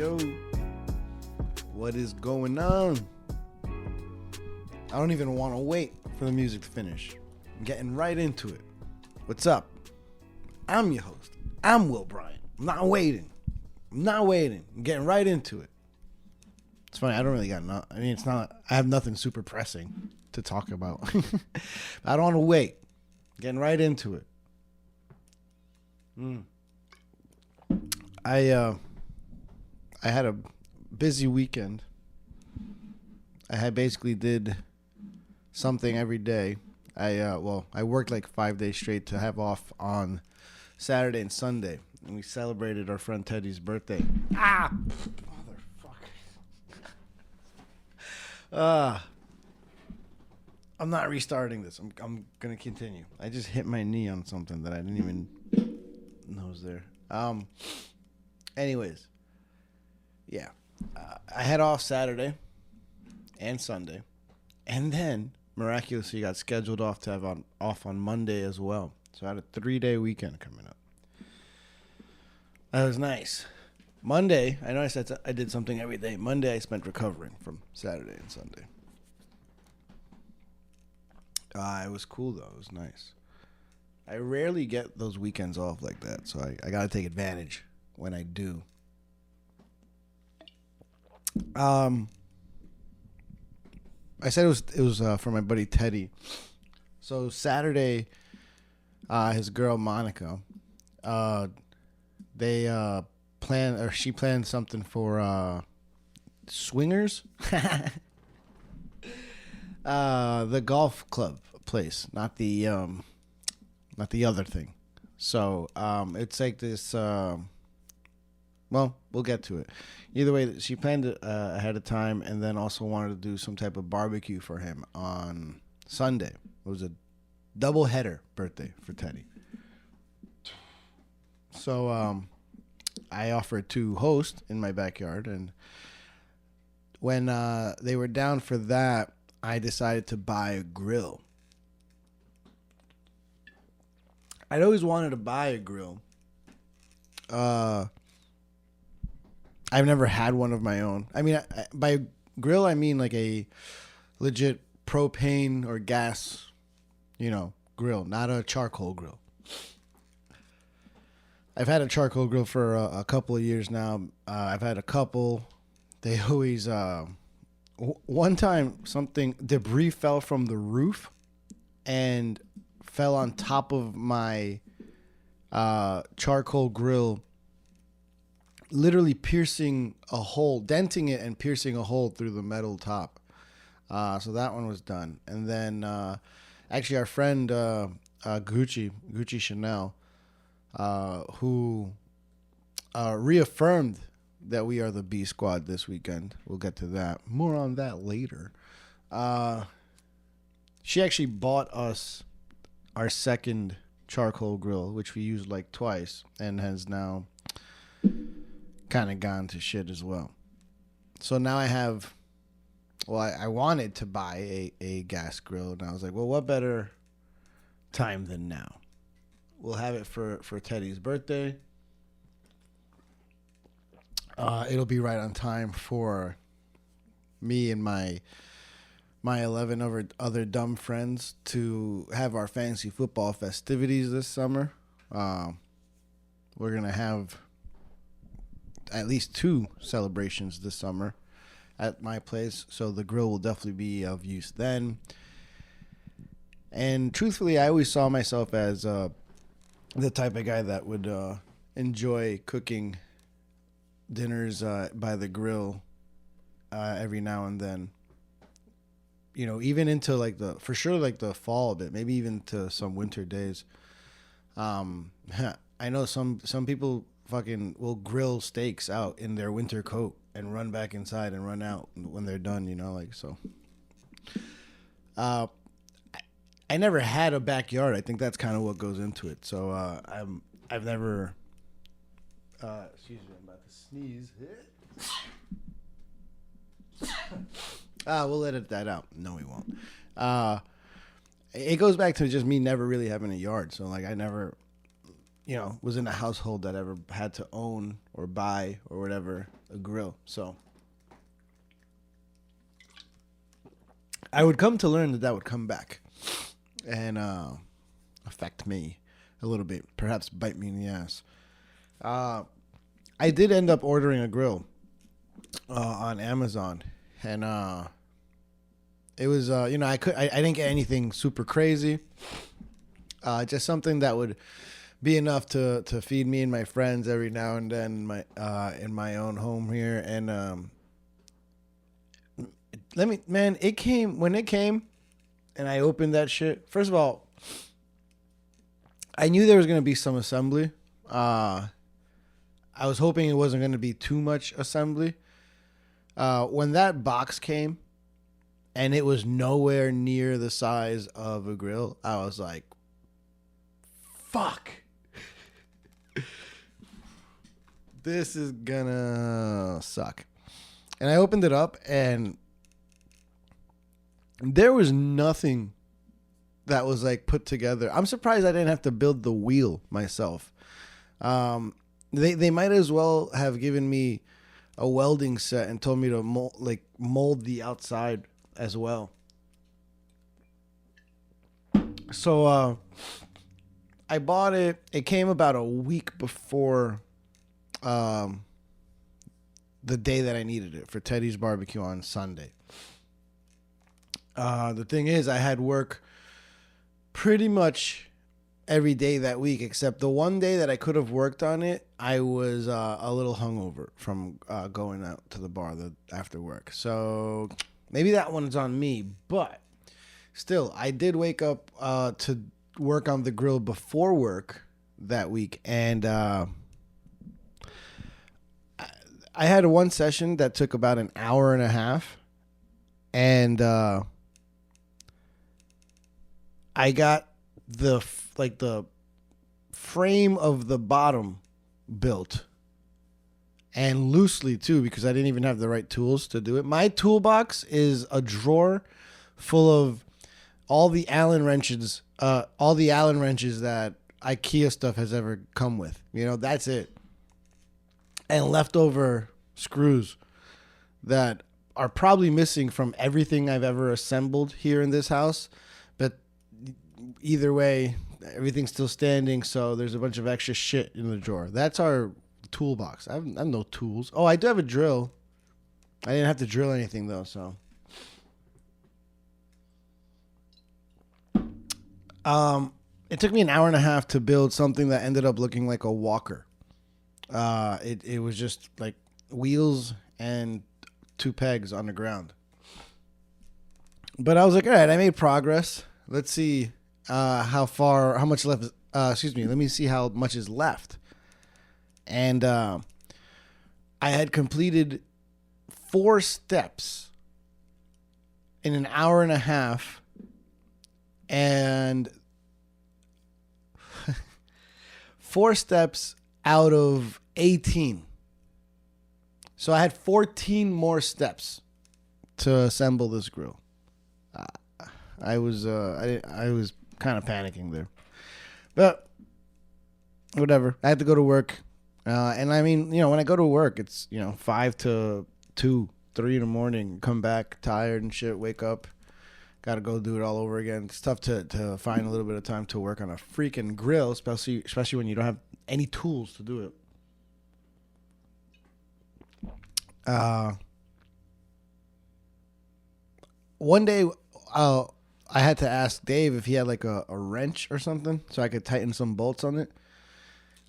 Yo, what is going on? I don't even want to wait for the music to finish. I'm getting right into it. What's up? I'm your host. I'm Will Bryant. I'm not waiting. I'm getting right into it. It's funny. I don't really got it's not. I have nothing super pressing to talk about. I don't want to wait. Getting right into it. I had a busy weekend. I basically did something every day. I worked like 5 days straight to have off on Saturday and Sunday, and we celebrated our friend Teddy's birthday. Motherfucker. I'm not restarting this. I'm gonna continue. I just hit my knee on something that I didn't even know was there. Anyways, yeah, I had off Saturday and Sunday, and then miraculously got scheduled off to have off on Monday as well. So I had a 3-day weekend coming up. That was nice. Monday, I know I said I did something every day. Monday I spent recovering from Saturday and Sunday. It was cool though. It was nice. I rarely get those weekends off like that, so I got to take advantage when I do. I said it was for my buddy Teddy. So Saturday, his girl Monica, she planned something for swingers. The golf club place, not the other thing. So it's like this. Well, we'll get to it. Either way, she planned it ahead of time, and then also wanted to do some type of barbecue for him on Sunday. It was a double-header birthday for Teddy. So I offered to host in my backyard, and when they were down for that, I decided to buy a grill. I'd always wanted to buy a grill. I've never had one of my own. I mean, by grill, I mean like a legit propane or gas, grill, not a charcoal grill. I've had a charcoal grill for a couple of years now. I've had a couple. They always, one time debris fell from the roof and fell on top of my charcoal grill, literally piercing a hole, denting it and piercing a hole through the metal top. So that one was done. And then actually our friend Gucci Chanel, who reaffirmed that we are the B Squad this weekend. We'll get to that. More on that later. She actually bought us our second charcoal grill, which we used like twice, and has now kind of gone to shit as well. So now I wanted to buy a gas grill, and I was like, well, what better time than now? We'll have it for Teddy's birthday. It'll be right on time for me and my 11 other dumb friends to have our fantasy football festivities this summer. We're going to have at least 2 celebrations this summer at my place, so the grill will definitely be of use then. And truthfully, I always saw myself as the type of guy that would enjoy cooking dinners by the grill every now and then. Even into like the fall a bit, maybe even to some winter days. I know some people fucking will grill steaks out in their winter coat and run back inside and run out when they're done, so. I never had a backyard. I think that's kind of what goes into it. So I've never. Excuse me, I'm about to sneeze. We'll edit that out. No, we won't. It goes back to just me never really having a yard. So like I never, was in a household that ever had to own or buy or whatever a grill. So I would come to learn that that would come back and affect me a little bit, perhaps bite me in the ass. I did end up ordering a grill on Amazon, and it was I didn't get anything super crazy, just something that would be enough to feed me and my friends every now and then in my own home here. And it came when it came, and I opened that shit. First of all, I knew there was gonna be some assembly. I was hoping it wasn't gonna be too much assembly. When that box came, and it was nowhere near the size of a grill, I was like, "Fuck." This is gonna suck. And I opened it up, and there was nothing that was like put together. I'm surprised I didn't have to build the wheel myself. They might as well have given me a welding set and told me to mold the outside as well. So I bought it. It came about a week before the day that I needed it for Teddy's barbecue on Sunday. The thing is, I had work pretty much every day that week, except the one day that I could have worked on it. I was a little hungover from going out to the bar after work. So maybe that one's on me. But still, I did wake up to work on the grill before work that week. And I had one session that took about an hour and a half. And I got the frame of the bottom built, and loosely too, because I didn't even have the right tools to do it. My toolbox is a drawer full of all the Allen wrenches that IKEA stuff has ever come with. That's it. And leftover screws that are probably missing from everything I've ever assembled here in this house. But either way, everything's still standing, so there's a bunch of extra shit in the drawer. That's our toolbox. I have no tools. Oh, I do have a drill. I didn't have to drill anything, though, so. It took me an hour and a half to build something that ended up looking like a walker. It was just like wheels and two pegs on the ground. But I was like, all right, I made progress. Let's see how much left. Let me see how much is left. And I had completed 4 steps in an hour and a half, and 4 steps out of 18. So I had 14 more steps to assemble this grill. I was kind of panicking there, but whatever. I had to go to work, and I mean, when I go to work, it's 5 to 2, 3 in the morning. Come back tired and shit. Wake up, gotta go do it all over again. It's tough to find a little bit of time to work on a freaking grill, especially when you don't have any tools to do it. One day, I had to ask Dave if he had like a wrench or something so I could tighten some bolts on it.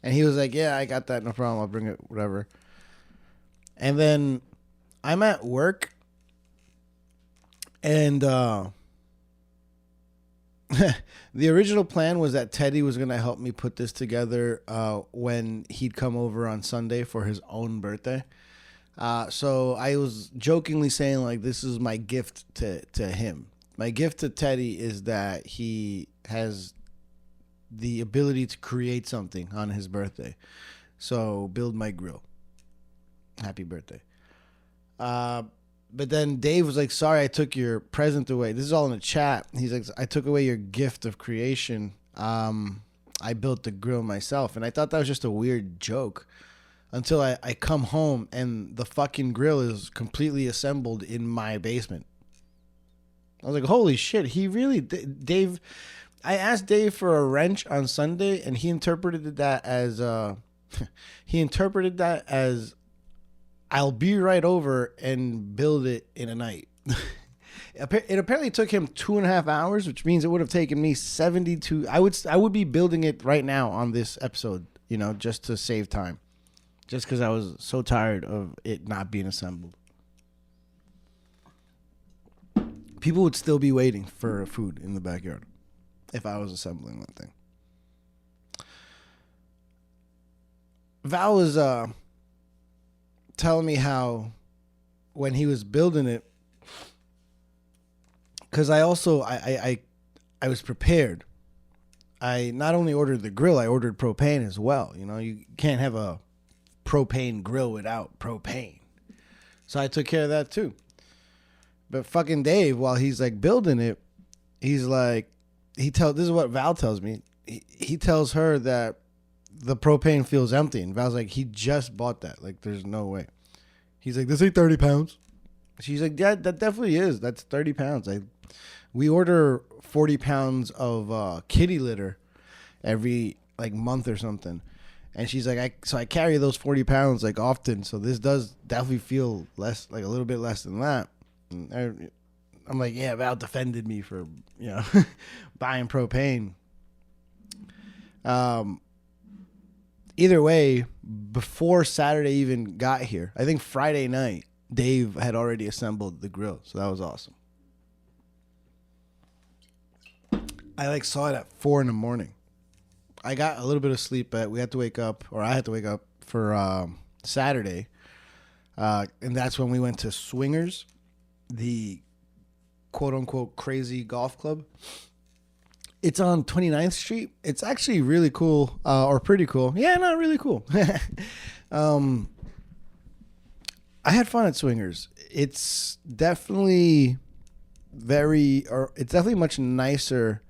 And he was like, yeah, I got that. No problem. I'll bring it, whatever. And then I'm at work, and the original plan was that Teddy was going to help me put this together when he'd come over on Sunday for his own birthday. So I was jokingly saying, like, this is my gift to him. My gift to Teddy is that he has the ability to create something on his birthday. So build my grill. Happy birthday. But then Dave was like, sorry, I took your present away. This is all in the chat. He's like, I took away your gift of creation. I built the grill myself. And I thought that was just a weird joke. until I come home and the fucking grill is completely assembled in my basement. I was like, holy shit, he really, Dave. I asked Dave for a wrench on Sunday, and he interpreted that as, I'll be right over and build it in a night. It apparently took him 2.5 hours, which means it would have taken me 72. I would be building it right now on this episode, just to save time, just because I was so tired of it not being assembled. People would still be waiting for food in the backyard if I was assembling that thing. Val was telling me how when he was building it, because I was prepared. I not only ordered the grill, I ordered propane as well. You can't have a propane grill without propane. So I took care of that too. But fucking Dave, while he's like building it, he's like, this is what Val tells me. He tells her that the propane feels empty. And Val's like, he just bought that. Like, there's no way. He's like, this ain't 30 pounds. She's like, yeah, that definitely is. That's 30 pounds. We order 40 pounds of kitty litter every like month or something. And she's like, I carry those 40 pounds like often. So this does definitely feel less, like a little bit less than that. And I'm like, yeah, Val defended me for, buying propane. Either way, before Saturday even got here, I think Friday night, Dave had already assembled the grill. So that was awesome. I saw it at 4 a.m. I got a little bit of sleep, but I had to wake up for Saturday. And that's when we went to Swingers, the quote unquote crazy golf club. It's on 29th Street. It's actually really cool, or pretty cool. Yeah, not really cool. I had fun at Swingers. It's definitely it's definitely much nicer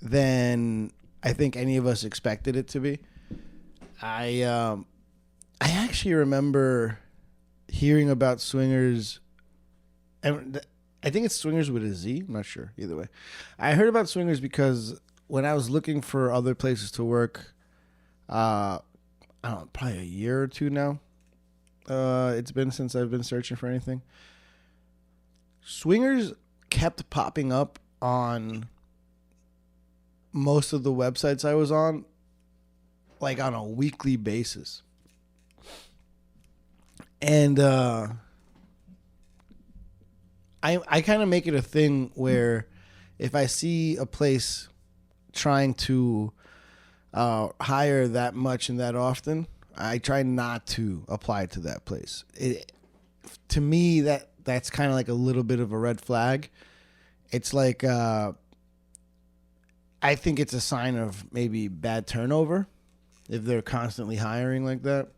than I think any of us expected it to be. I actually remember hearing about Swingers. I think it's Swingers with a Z. I'm not sure. Either way. I heard about Swingers because when I was looking for other places to work, I don't know, probably a year or two now. It's been since I've been searching for anything. Swingers kept popping up on most of the websites I was on, like on a weekly basis. And I kind of make it a thing where if I see a place trying to hire that much and that often, I try not to apply to that place. To me, that's kind of like a little bit of a red flag. It's like I think it's a sign of maybe bad turnover if they're constantly hiring like that.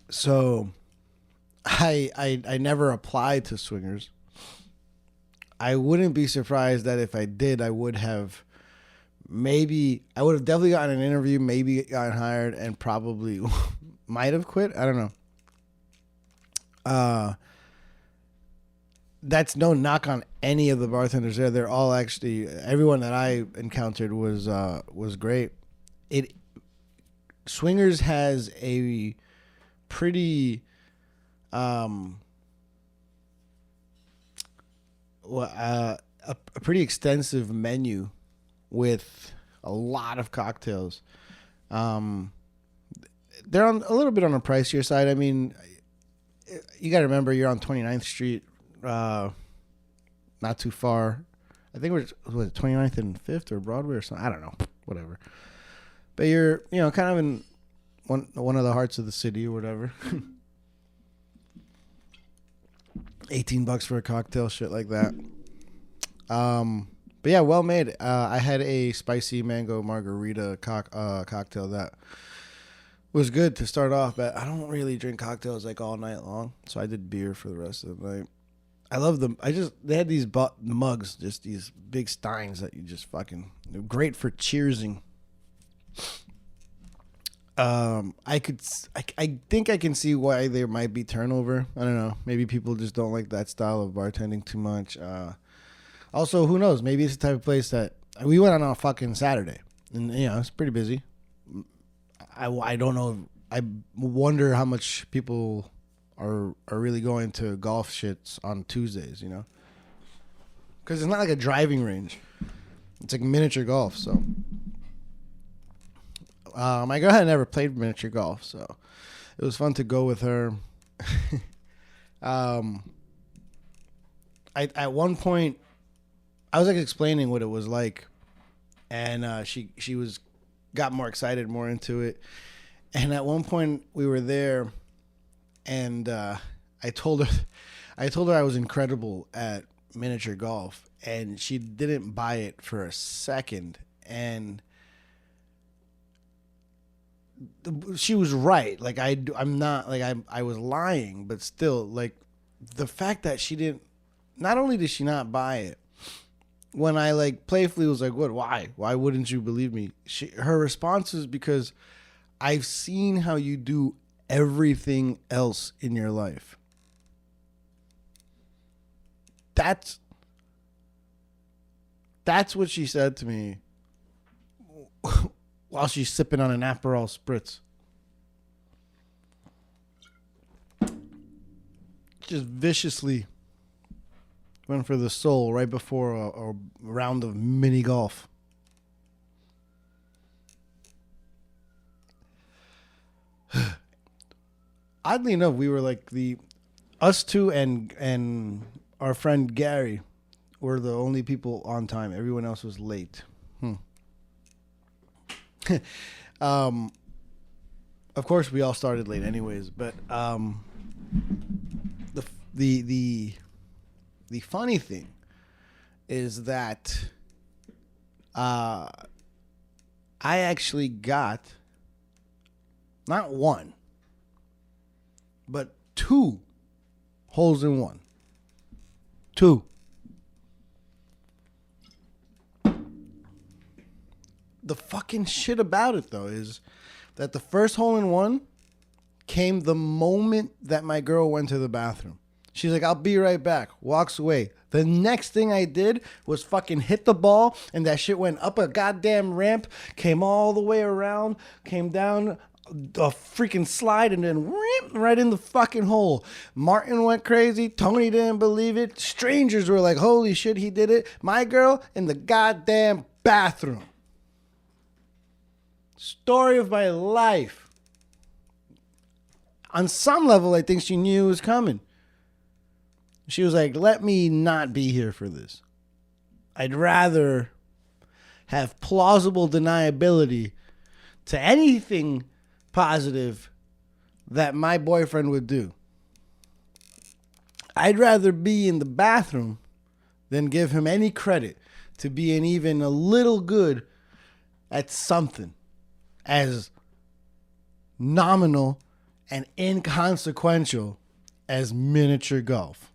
So I never applied to Swingers. I wouldn't be surprised that if I did, I would have definitely gotten an interview, maybe gotten hired, and probably might have quit. I don't know. That's no knock on any of the bartenders there. They're all actually, everyone that I encountered was great. Swingers has a pretty a pretty extensive menu with a lot of cocktails. They're on a little bit on the pricier side. I mean, you got to remember you're on 29th Street, not too far. I think it was 29th and 5th or Broadway or something. I don't know, whatever. But you're kind of in one of the hearts of the city or whatever. $18 for a cocktail, shit like that. But yeah, well made. I had a spicy mango margarita cocktail that was good to start off, but I don't really drink cocktails like all night long, so I did beer for the rest of the night. I love them. They had these mugs, just these big steins that you just fucking, they're great for cheersing. I think I can see why there might be turnover. I don't know. Maybe people just don't like that style of bartending too much. Also, who knows? Maybe it's the type of place that we went on a fucking Saturday, and it's pretty busy. I don't know. I wonder how much people are really going to golf shits on Tuesdays. Because it's not like a driving range. It's like miniature golf. So my girl had never played miniature golf, so it was fun to go with her. I at one point I was like explaining what it was like, and she got more excited, more into it. And at one point we were there, and I told her I was incredible at miniature golf, and she didn't buy it for a second, and she was right. Like I'm not like I was lying, but still, like the fact that she didn't. Not only did she not buy it, when I like playfully was like, "What? Why? Why wouldn't you believe me?" Her response is because I've seen how you do everything else in your life. That's what she said to me while she's sipping on an Aperol spritz. Just viciously went for the soul right before a round of mini golf. Oddly enough, we were like us two and our friend Gary were the only people on time. Everyone else was late. Of course, we all started late, anyways. But the funny thing is that I actually got not one, but 2 holes in one. 2. The fucking shit about it, though, is that the first hole in one came the moment that my girl went to the bathroom. She's like, "I'll be right back." Walks away. The next thing I did was fucking hit the ball, and that shit went up a goddamn ramp, came all the way around, came down a freaking slide, and then right in the fucking hole. Martin went crazy. Tony didn't believe it. Strangers were like, "Holy shit, he did it." My girl in the goddamn bathroom. Story of my life. On some level, I think she knew it was coming. She was like, "Let me not be here for this. I'd rather have plausible deniability to anything positive that my boyfriend would do. I'd rather be in the bathroom than give him any credit to being even a little good at something as nominal and inconsequential as miniature golf."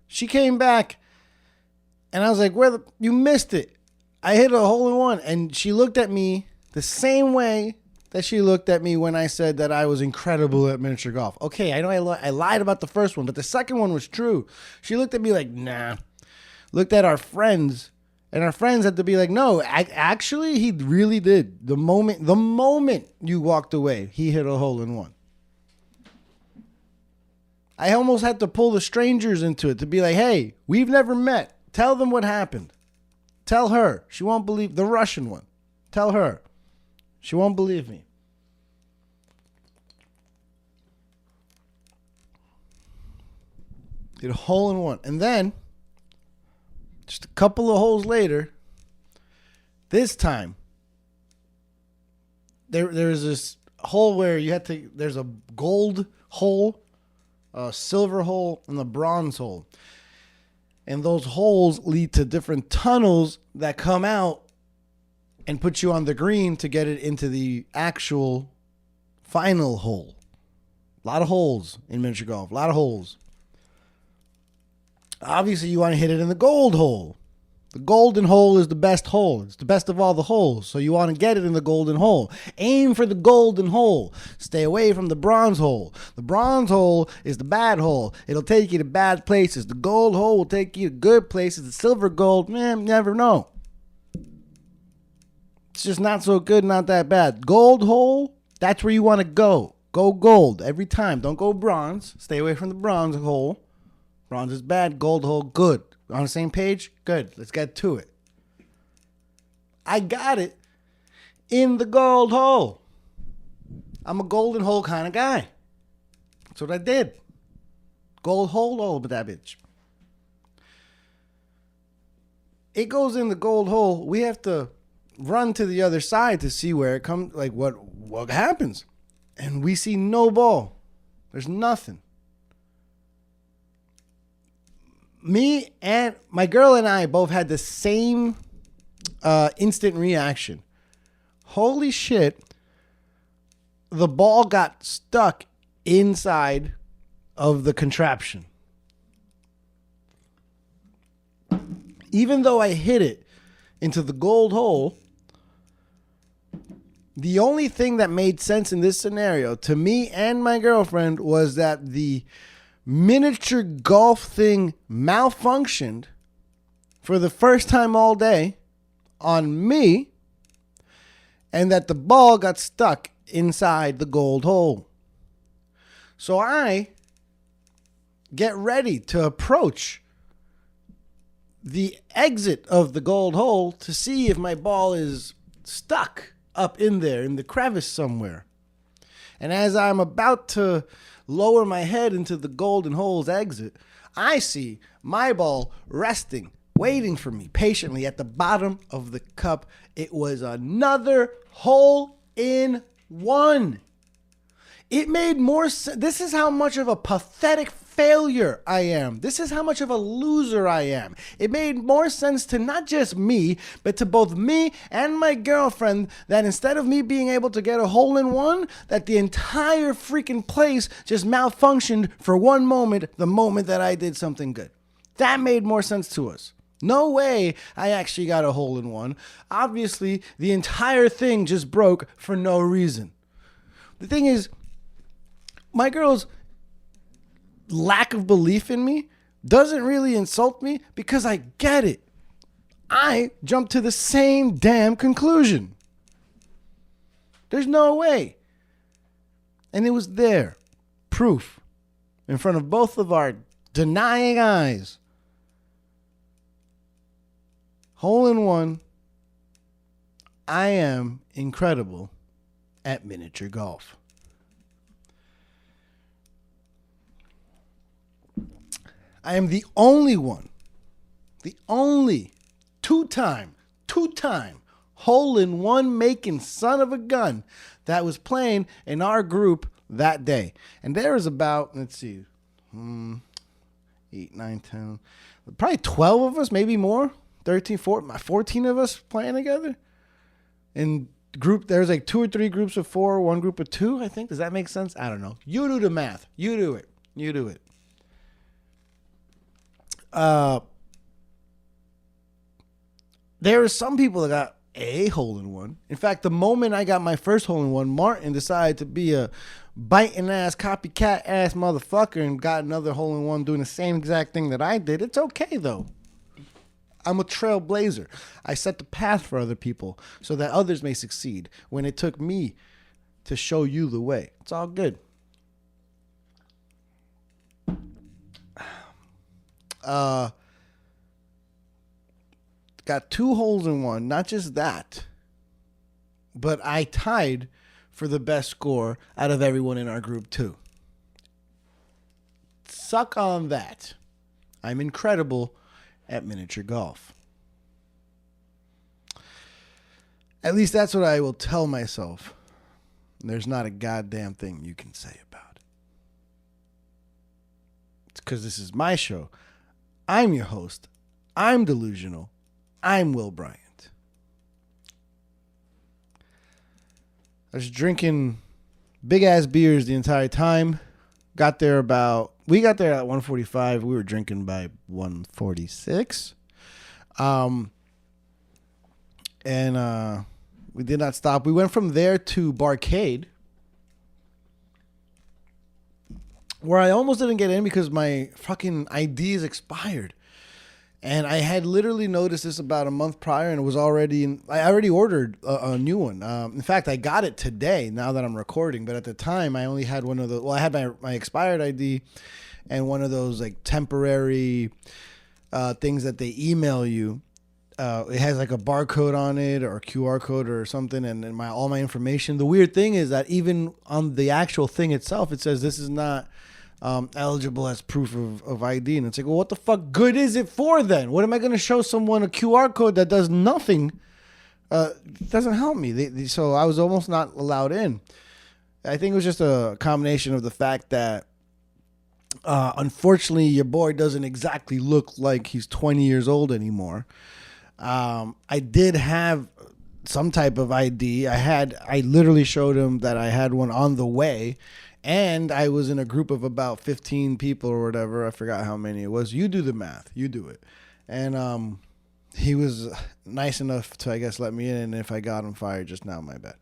She came back, and I was like, you missed it. I hit a hole in one. And she looked at me the same way that she looked at me when I said that I was incredible at miniature golf. Okay, I know I lied about the first one, but the second one was true. She looked at me like, nah. Looked at our friends, and our friends had to be like, "No, actually, he really did. The moment you walked away, he hit a hole in one." I almost had to pull the strangers into it to be like, "Hey, we've never met. Tell them what happened. Tell her. She won't believe the Russian one. Tell her. She won't believe me." Did a hole in one. And then, just a couple of holes later, this time, there's this hole where there's a gold hole, a silver hole, and a bronze hole. And those holes lead to different tunnels that come out and put you on the green to get it into the actual final hole. A lot of holes in miniature golf. A lot of holes. Obviously, you want to hit it in the gold hole. The golden hole is the best hole. It's the best of all the holes. So you want to get it in the golden hole. Aim for the golden hole. Stay away from the bronze hole. The bronze hole is the bad hole. It'll take you to bad places. The gold hole will take you to good places. The silver gold, man, never know. It's just not so good, not that bad. Gold hole, that's where you want to go. Go gold every time. Don't go bronze. Stay away from the bronze hole. Bronze is bad. Gold hole, good. On the same page? Good. Let's get to it. I got it in the gold hole. I'm a golden hole kind of guy. That's what I did. Gold hole all over that bitch. It goes in the gold hole. We have to run to the other side to see where it comes, like what happens. And we see no ball. There's nothing. Me and my girl and I both had the same instant reaction. Holy shit. The ball got stuck inside of the contraption. Even though I hit it into the gold hole, the only thing that made sense in this scenario to me and my girlfriend was that the miniature golf thing malfunctioned for the first time all day on me, and that the ball got stuck inside the gold hole. So I get ready to approach the exit of the gold hole to see if my ball is stuck up in there in the crevice somewhere. And as I'm about to lower my head into the golden hole's exit, I see my ball resting, waiting for me patiently at the bottom of the cup. It was another hole in one. It made more sense. This is how much of a pathetic failure I am. This is how much of a loser I am. It made more sense to not just me, but to both me and my girlfriend that instead of me being able to get a hole in one, that the entire freaking place just malfunctioned for one moment, the moment that I did something good. That made more sense to us. No way I actually got a hole in one. Obviously, the entire thing just broke for no reason. The thing is, my girl's lack of belief in me doesn't really insult me because I get it. I jumped to the same damn conclusion. There's no way. And it was there. Proof. In front of both of our denying eyes. Hole in one. I am incredible at miniature golf. I am the only one, the only two-time hole-in-one making son of a gun that was playing in our group that day. And there was about, let's see, 8, 9, 10, probably 12 of us, maybe more, 13, 14 of us playing together. In group, there's like 2 or 3 groups of 4, 1 group of 2, I think. Does that make sense? I don't know. You do the math. You do it. There are some people that got a hole in one. In fact, the moment I got my first hole in one, Martin decided to be a biting ass, copycat ass motherfucker and got another hole in one doing the same exact thing that I did. It's okay though. I'm a trailblazer. I set the path for other people so that others may succeed when it took me to show you the way. It's all good. Got 2 holes in one. Not just that, but I tied for the best score out of everyone in our group too. Suck on that. I'm incredible at miniature golf. At least that's what I will tell myself. There's not a goddamn thing you can say about it. It's because this is my show. I'm your host. I'm delusional. I'm Will Bryant. I was drinking big ass beers the entire time. We got there at 1:45. We were drinking by 1:46. Um, and we did not stop. We went from there to Barcade, where I almost didn't get in because my fucking ID is expired. And I had literally noticed this about a month prior, and it was already I already ordered a new one. In fact, I got it today. Now that I'm recording, but at the time, I only had one of the. Well, I had my expired ID, and one of those like temporary things that they email you. It has like a barcode on it or a QR code or something, and all my information. The weird thing is that even on the actual thing itself, it says this is not eligible as proof of ID. And it's like, well, what the fuck good is it for then? What am I going to show someone a QR code that does nothing? Doesn't help me. So I was almost not allowed in. I think it was just a combination of the fact that unfortunately your boy doesn't exactly look like he's 20 years old anymore. I did have some type of ID. I literally showed him that I had one on the way. And I was in a group of about 15 people or whatever. I forgot how many it was. You do the math. You do it. And he was nice enough to, I guess, let me in. And if I got him fired just now, my bad.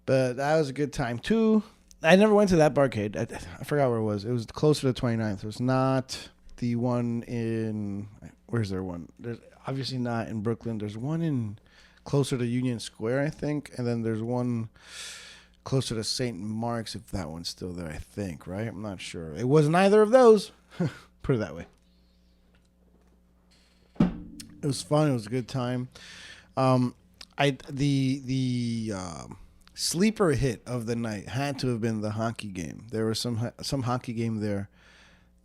But that was a good time, too. I never went to that barcade. I forgot where it was. It was closer to 29th. It was not the one in... Where's there one? There's obviously not in Brooklyn. There's one in closer to Union Square, I think. And then there's one... closer to St. Mark's, if that one's still there, I think, right? I'm not sure. It wasn't either of those. Put it that way. It was fun. It was a good time. The sleeper hit of the night had to have been the hockey game. There was some hockey game there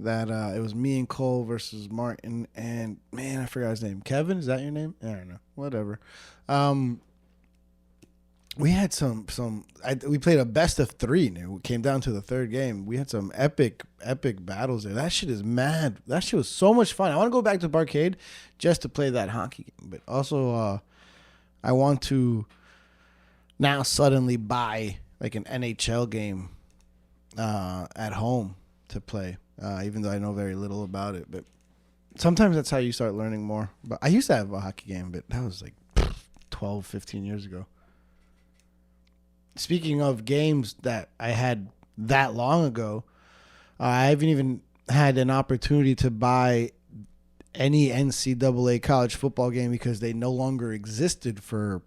that it was me and Cole versus Martin, and man, I forgot his name. Kevin, is that your name? I don't know. Whatever. We had we played a best of 3, and it came down to the third game. We had some epic battles there. That shit is mad. That shit was so much fun. I want to go back to Barcade just to play that hockey game. But also, I want to now suddenly buy like an NHL game at home to play, even though I know very little about it. But sometimes that's how you start learning more. But I used to have a hockey game, but that was like 12, 15 years ago. Speaking of games that I had that long ago, I haven't even had an opportunity to buy any NCAA college football game because they no longer existed for,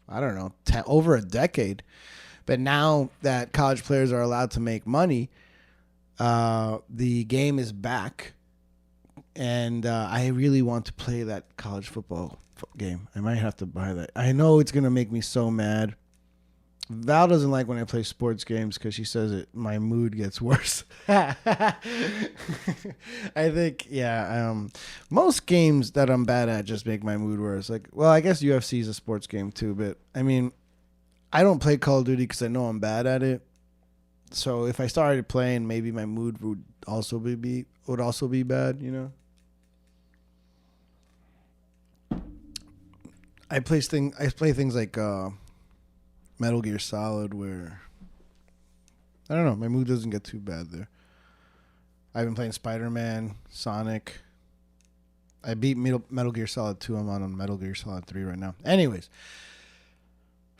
I don't know, over a decade. But now that college players are allowed to make money, the game is back. And I really want to play that college football game. I might have to buy that. I know it's going to make me so mad. Val doesn't like when I play sports games because she says my mood gets worse. I think, most games that I'm bad at just make my mood worse. Like, well, I guess UFC is a sports game too, but I mean, I don't play Call of Duty because I know I'm bad at it. So if I started playing, maybe my mood would also be bad, you know. I play things like Metal Gear Solid, where I don't know, my mood doesn't get too bad there. I've been playing Spider-Man, Sonic. I beat Metal Gear Solid 2. I'm on Metal Gear Solid 3 right now. Anyways,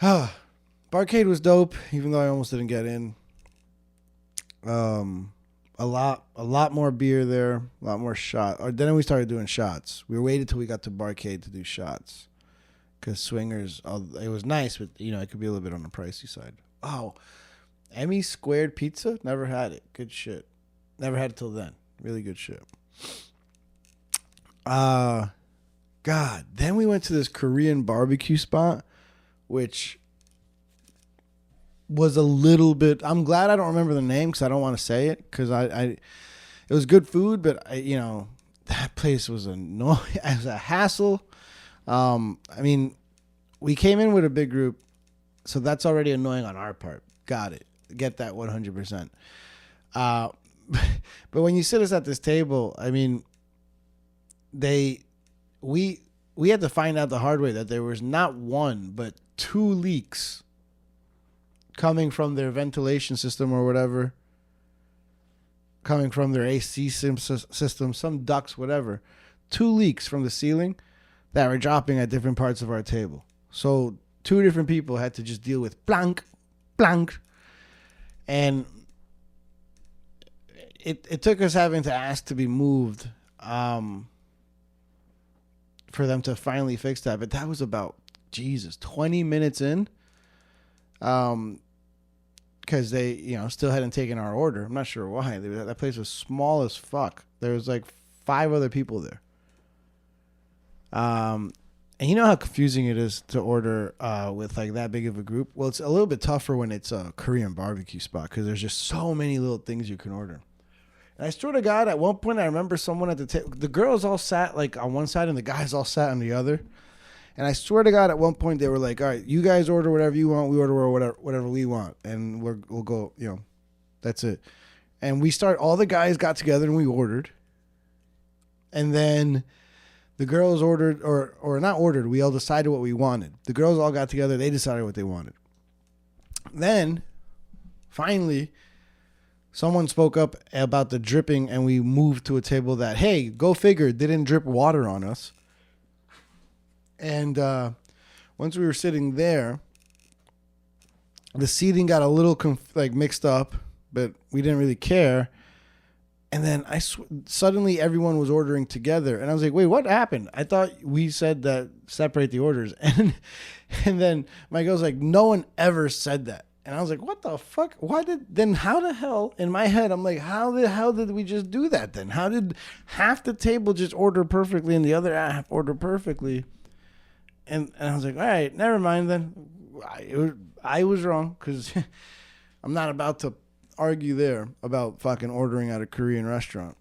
Barcade was dope, even though I almost didn't get in. A lot more beer there, a lot more shot. Or then we started doing shots. We waited till we got to Barcade to do shots. Because Swingers, it was nice, but, you know, it could be a little bit on the pricey side. Oh, Emmy Squared Pizza? Never had it. Good shit. Never had it till then. Really good shit. God. Then we went to this Korean barbecue spot, which was a little bit... I'm glad I don't remember the name because I don't want to say it. Because it was good food, but, that place was annoying. It was a hassle. I mean, we came in with a big group, so that's already annoying on our part. Got it. Get that 100%. But when you sit us at this table, I mean, we had to find out the hard way that there was not one, but 2 leaks coming from their ventilation system or whatever, coming from their AC system, some ducts, whatever. 2 leaks from the ceiling. that were dropping at different parts of our table. So 2 different people had to just deal with blank, blank. And it took us having to ask to be moved for them to finally fix that. But that was about, 20 minutes in. Because they, still hadn't taken our order. I'm not sure why. That place was small as fuck. There was like 5 other people there. And you know how confusing it is to order with like that big of a group? Well, it's a little bit tougher when it's a Korean barbecue spot because there's just so many little things you can order. And I swear to God, at one point I remember someone at the table. The girls all sat like on one side and the guys all sat on the other. And I swear to God, at one point they were like, "All right, you guys order whatever you want. We order whatever we want, and we'll go. That's it." And all the guys got together and we ordered. And then the girls ordered, or not ordered. We all decided what we wanted. The girls all got together. They decided what they wanted. Then, finally, someone spoke up about the dripping, and we moved to a table that, hey, go figure, didn't drip water on us. And once we were sitting there, the seating got a little mixed up, but we didn't really care. And then suddenly everyone was ordering together, and I was like, "Wait, what happened? I thought we said that separate the orders." And then my girl's like, "No one ever said that." And I was like, "What the fuck? How the hell?" In my head, I'm like, "How the hell did we just do that then? How did half the table just order perfectly and the other half order perfectly?" And I was like, "All right, never mind then. I was wrong because I'm not about to argue there about fucking ordering at a Korean restaurant."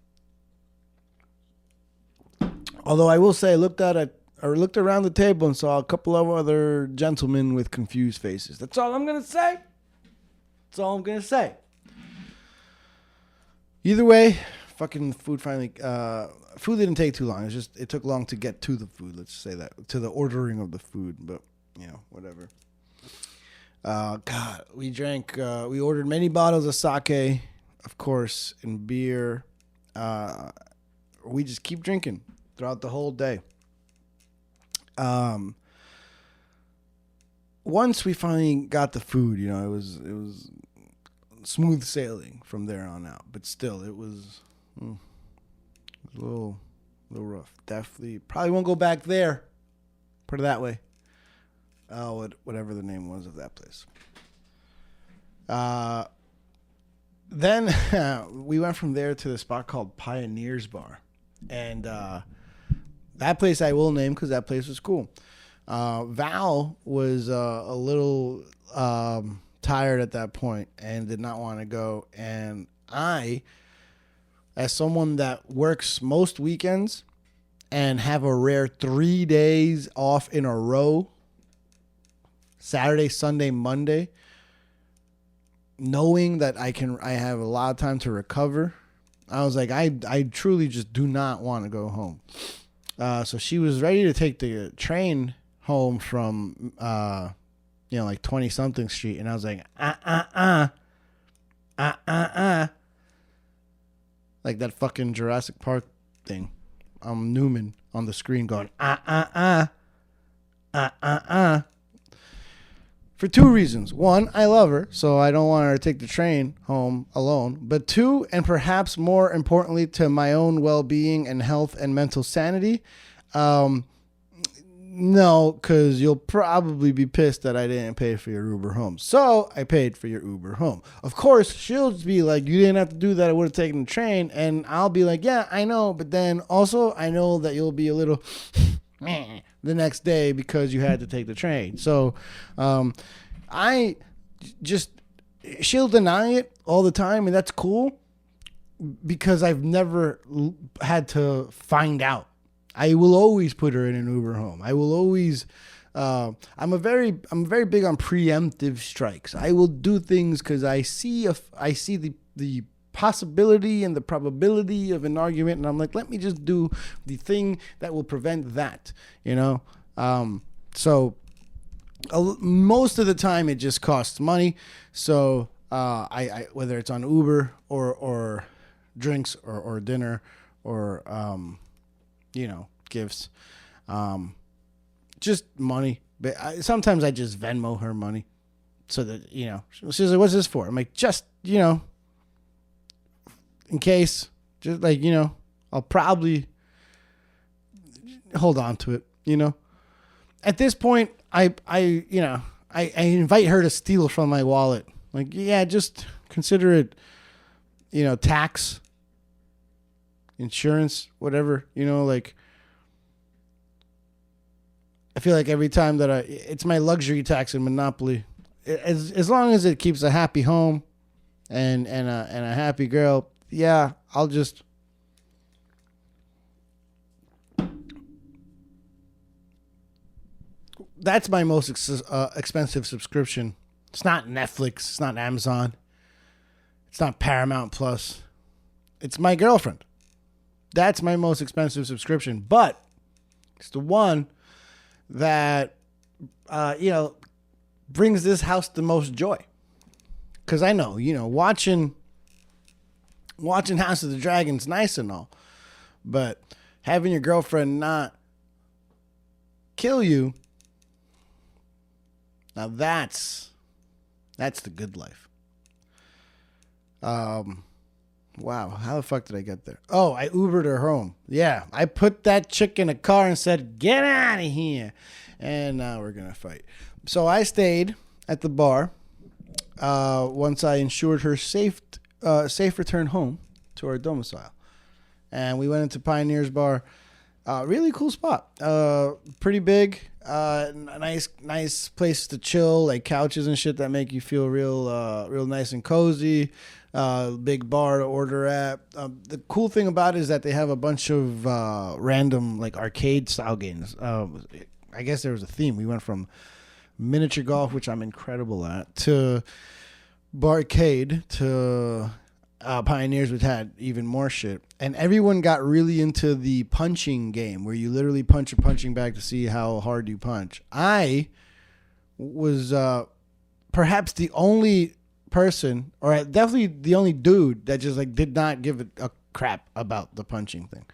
Although I will say I looked around the table and saw a couple of other gentlemen with confused faces. That's all I'm going to say. Either way, fucking food finally food didn't take too long. It took long to get to the food, let's say that, to the ordering of the food, but whatever. God, we ordered many bottles of sake, of course, and beer. We just keep drinking throughout the whole day. Once we finally got the food, it was smooth sailing from there on out. But still, it was a little rough. Definitely, probably won't go back there. Put it that way. Whatever the name was of that place. Then we went from there to the spot called Pioneers Bar. And that place I will name because that place was cool. Val was a little tired at that point and did not want to go. And I, as someone that works most weekends and have a rare 3 days off in a row, Saturday, Sunday, Monday, knowing that I have a lot of time to recover, I was like, I truly just do not want to go home. So she was ready to take the train home from, 20-something street. And I was like, like that fucking Jurassic Park thing. I'm Newman on the screen going, For 2 reasons. 1, I love her, so I don't want her to take the train home alone. But 2, and perhaps more importantly to my own well-being and health and mental sanity, no, because you'll probably be pissed that I didn't pay for your Uber home. So I paid for your Uber home. Of course, she'll be like, you didn't have to do that. I would have taken the train. And I'll be like, yeah, I know. But then also I know that you'll be a little the next day because you had to take the train. So she'll deny it all the time. And that's cool because I've never had to find out. I will always put her in an Uber home. I will always. I'm very big on preemptive strikes. I will do things because I see the possibility and the probability of an argument, and I'm like, let me just do the thing that will prevent that. So most of the time it just costs money. So I whether it's on Uber or drinks or dinner or gifts. just money. But sometimes I just Venmo her money so that, she's like, what's this for? I'm like, just, in case, just like, I'll probably hold on to it, At this point, I invite her to steal from my wallet. Like, yeah, just consider it, tax, insurance, whatever, like, I feel like every time that it's my luxury tax in Monopoly. As long as it keeps a happy home and a happy girl, yeah, I'll just. That's my most expensive subscription. It's not Netflix. It's not Amazon. It's not Paramount Plus. It's my girlfriend. That's my most expensive subscription. But it's the one that, brings this house the most joy. Because I know, watching House of the Dragon's nice and all. But having your girlfriend not kill you, now that's the good life. Wow, how the fuck did I get there? Oh, I Ubered her home. Yeah, I put that chick in a car and said, get out of here. And now we're going to fight. So I stayed at the bar once I ensured her safe return home to our domicile. And we went into Pioneer's Bar. Really cool spot. Pretty big. Nice place to chill, like couches and shit that make you feel real nice and cozy. Big bar to order at. The cool thing about it is that they have a bunch of random like arcade style games. I guess there was a theme. We went from miniature golf, which I'm incredible at, to barcade, to Pioneers, which had even more shit. And everyone got really into the punching game, where you literally punch a punching bag to see how hard you punch. I was perhaps the only person, or definitely the only dude, that just like did not give a crap about the punching thing.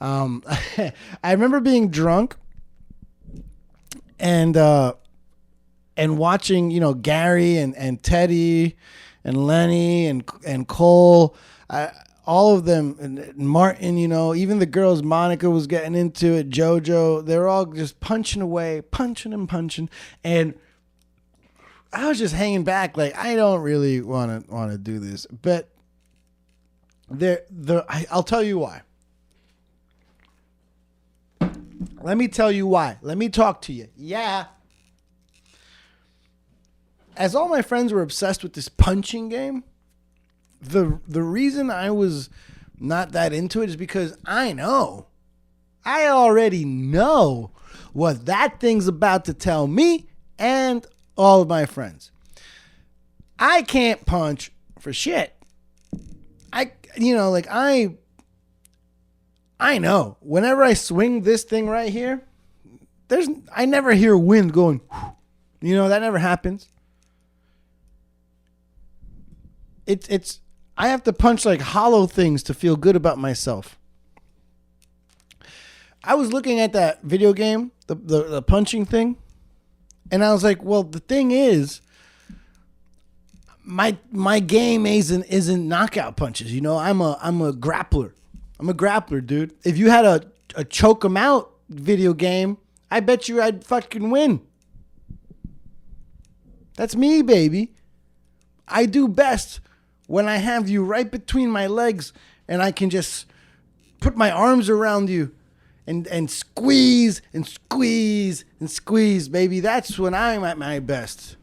I remember being drunk and watching, Gary and Teddy and Lenny and Cole, all of them, and Martin, even the girls, Monica was getting into it, JoJo, they were all just punching away, punching. And I was just hanging back like, I don't really want to do this. But I'll tell you why. Let me tell you why. Let me talk to you. Yeah. As all my friends were obsessed with this punching game, the reason I was not that into it is because I already know what that thing's about to tell me and all of my friends. I can't punch for shit. I know whenever I swing this thing right here, I never hear wind going, that never happens. I have to punch like hollow things to feel good about myself. I was looking at that video game, the punching thing, and I was like, well, the thing is, my game isn't knockout punches. I'm a grappler. I'm a grappler, dude. If you had a choke 'em out video game, I bet you I'd fucking win. That's me, baby. I do best when I have you right between my legs and I can just put my arms around you and squeeze and squeeze and squeeze, baby. That's when I'm at my best.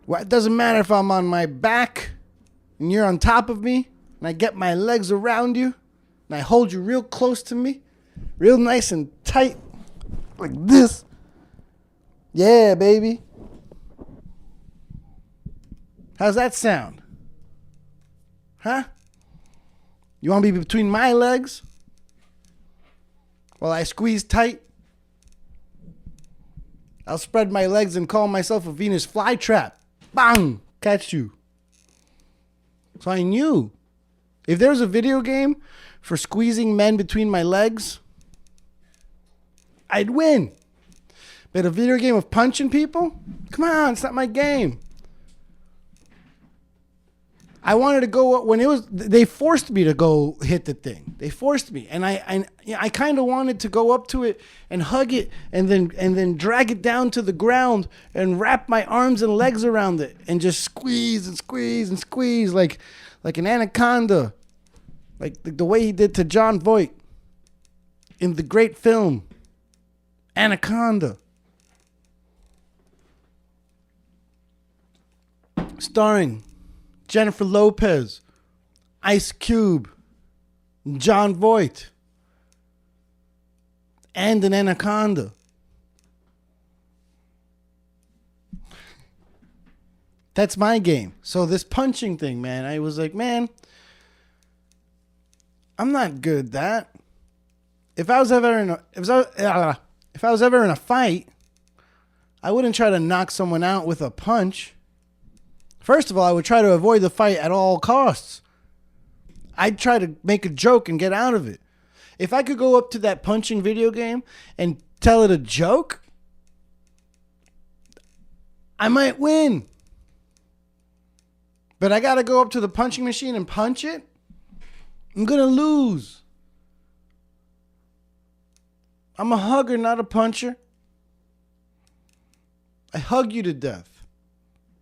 Well, it doesn't matter if I'm on my back and you're on top of me and I get my legs around you and I hold you real close to me, real nice and tight, like this. Yeah, baby. How's that sound? Huh? You want to be between my legs while I squeeze tight? I'll spread my legs and call myself a Venus flytrap. Bang! Catch you. So I knew. If there was a video game for squeezing men between my legs, I'd win. But a video game of punching people? Come on, it's not my game. I wanted to go when it was. They forced me to go hit the thing. They forced me, and I kind of wanted to go up to it and hug it, and then drag it down to the ground and wrap my arms and legs around it and just squeeze and squeeze and squeeze like an anaconda, like the way he did to John Voight in the great film Anaconda, starring Jennifer Lopez, Ice Cube, John Voight, and an anaconda. That's my game. So this punching thing, man, I was like, man, I'm not good at that. If I was ever in a fight, I wouldn't try to knock someone out with a punch. First of all, I would try to avoid the fight at all costs. I'd try to make a joke and get out of it. If I could go up to that punching video game and tell it a joke, I might win. But I got to go up to the punching machine and punch it? I'm going to lose. I'm a hugger, not a puncher. I hug you to death.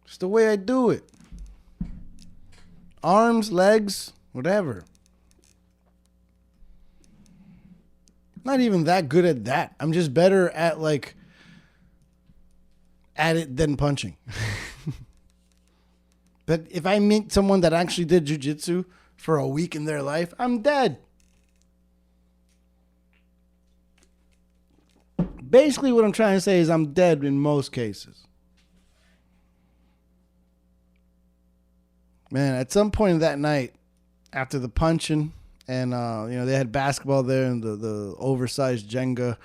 It's the way I do it. Arms, legs, whatever. Not even that good at that. I'm just better at it than punching. But if I meet someone that actually did jiu-jitsu for a week in their life, I'm dead. Basically what I'm trying to say is I'm dead in most cases. Man, at some point that night, after the punching, and they had basketball there and the oversized Jenga,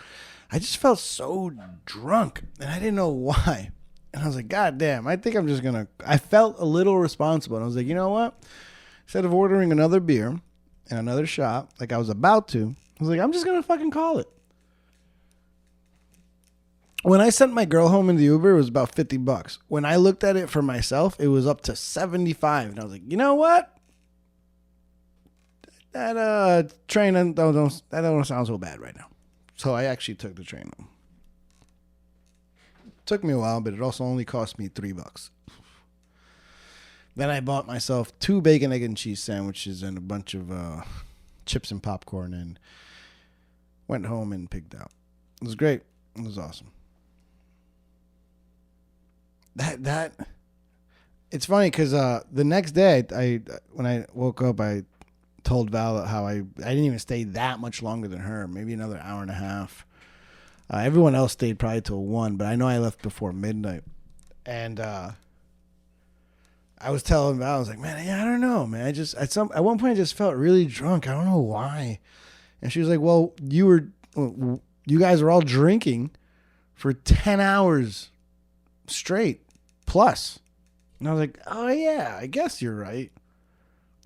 I just felt so drunk, and I didn't know why. And I was like, God damn, I think I'm just gonna. I felt a little responsible, and I was like, you know what? Instead of ordering another beer and another shot, like I was about to, I was like, I'm just gonna fucking call it. When I sent my girl home in the Uber, it was about $50. When I looked at it for myself, it was up to $75. And I was like, you know what? That train that don't sound so bad right now. So I actually took the train home. Took me a while, but it also only cost me $3. Then I bought myself 2 bacon, egg, and cheese sandwiches and a bunch of chips and popcorn and went home and pigged out. It was great. It was awesome. That it's funny because the next day when I woke up, I told Val how I didn't even stay that much longer than her, maybe another hour and a half. Everyone else stayed probably till 1, but I know I left before midnight. And I was telling Val, I was like, man, I don't know, man. At one point I just felt really drunk. I don't know why. And she was like, well, you guys were all drinking for 10 hours straight plus. And I was like, oh yeah, I guess you're right.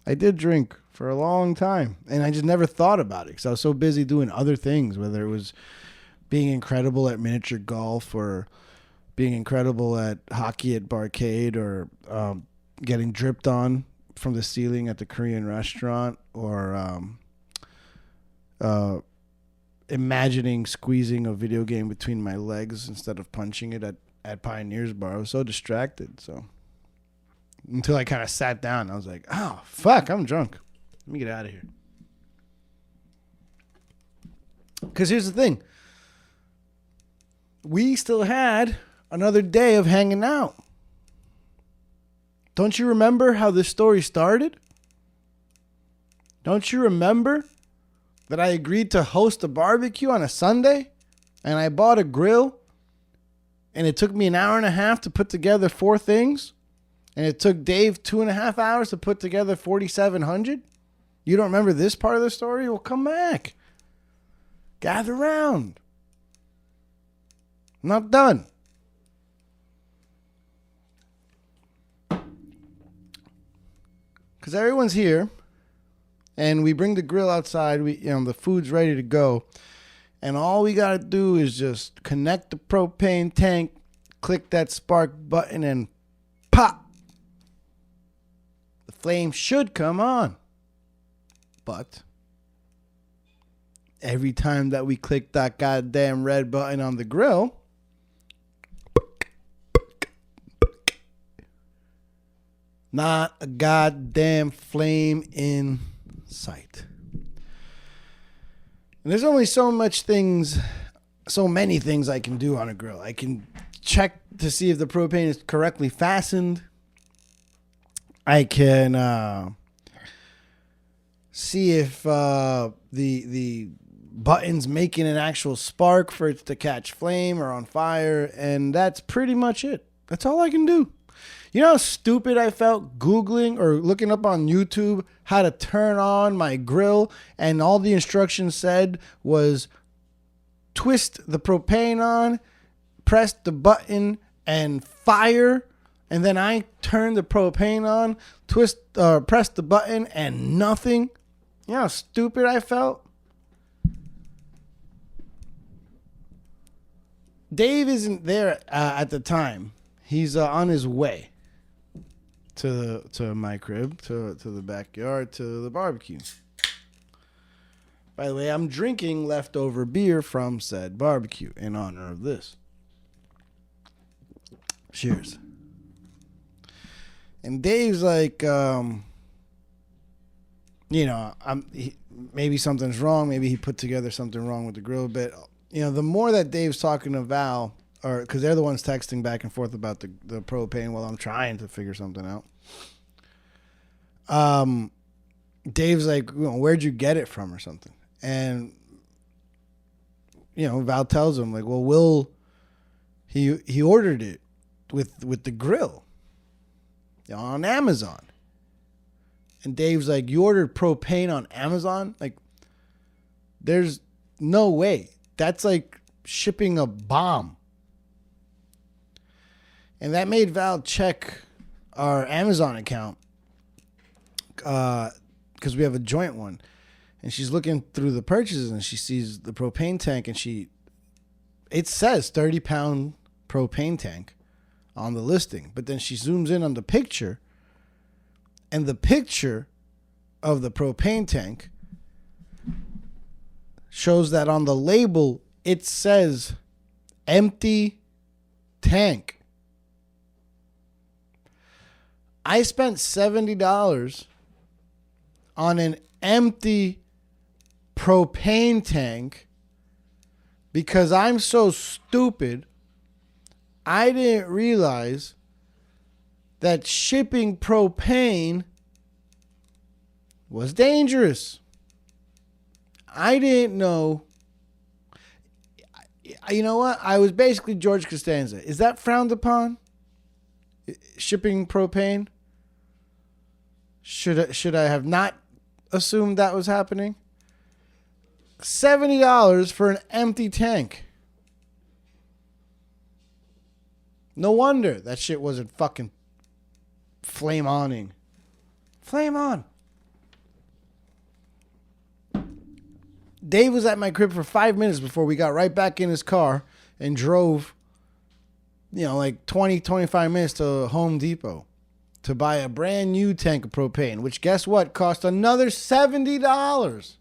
I did drink for a long time, and I just never thought about it because I was so busy doing other things, whether it was being incredible at miniature golf or being incredible at hockey at Barcade or getting dripped on from the ceiling at the Korean restaurant or imagining squeezing a video game between my legs instead of punching it at Pioneer's Bar. I was so distracted. So until I kind of sat down, I was like, oh, fuck, I'm drunk. Let me get out of here. Because here's the thing. We still had another day of hanging out. Don't you remember how this story started? Don't you remember that I agreed to host a barbecue on a Sunday and I bought a grill and it took me an hour and a half to put together 4 things and it took Dave 2.5 hours to put together 4,700? You don't remember this part of the story? Well, come back. Gather round. I'm not done. Because everyone's here and we bring the grill outside. The food's ready to go. And all we got to do is just connect the propane tank, click that spark button, and pop. The flame should come on. But every time that we click that goddamn red button on the grill, not a goddamn flame in sight. And there's only so many things I can do on a grill. I can check to see if the propane is correctly fastened. I can see if the button's making an actual spark for it to catch flame or on fire, and that's pretty much it. That's all I can do. You know how stupid I felt Googling or looking up on YouTube how to turn on my grill, and all the instructions said was twist the propane on, press the button, and fire. And then I turned the propane on, press the button, and nothing. You know how stupid I felt? Dave isn't there at the time. He's on his way to my crib, to the backyard, to the barbecue. By the way, I'm drinking leftover beer from said barbecue in honor of this. Cheers. And Dave's like, maybe something's wrong. Maybe he put together something wrong with the grill bit. You know, the more that Dave's talking to Val, or because they're the ones texting back and forth about the propane while I'm trying to figure something out. Dave's like, where'd you get it from or something? And, Val tells him, like, well, Will, he ordered it with the grill on Amazon. And Dave's like, you ordered propane on Amazon? Like, there's no way. That's like shipping a bomb. And that made Val check our Amazon account because we have a joint one. And she's looking through the purchases and she sees the propane tank, and it says 30-pound propane tank on the listing. But then she zooms in on the picture, and the picture of the propane tank shows that on the label it says empty tank. I spent $70 on an empty propane tank because I'm so stupid. I didn't realize that shipping propane was dangerous. I didn't know. You know what? I was basically George Costanza. Is that frowned upon? Shipping propane? Should I have not assumed that was happening? $70 for an empty tank. No wonder that shit wasn't fucking flame oning. Flame on. Dave was at my crib for 5 minutes before we got right back in his car and drove, like 20, 25 minutes to Home Depot to buy a brand new tank of propane, which guess what? Cost another $70.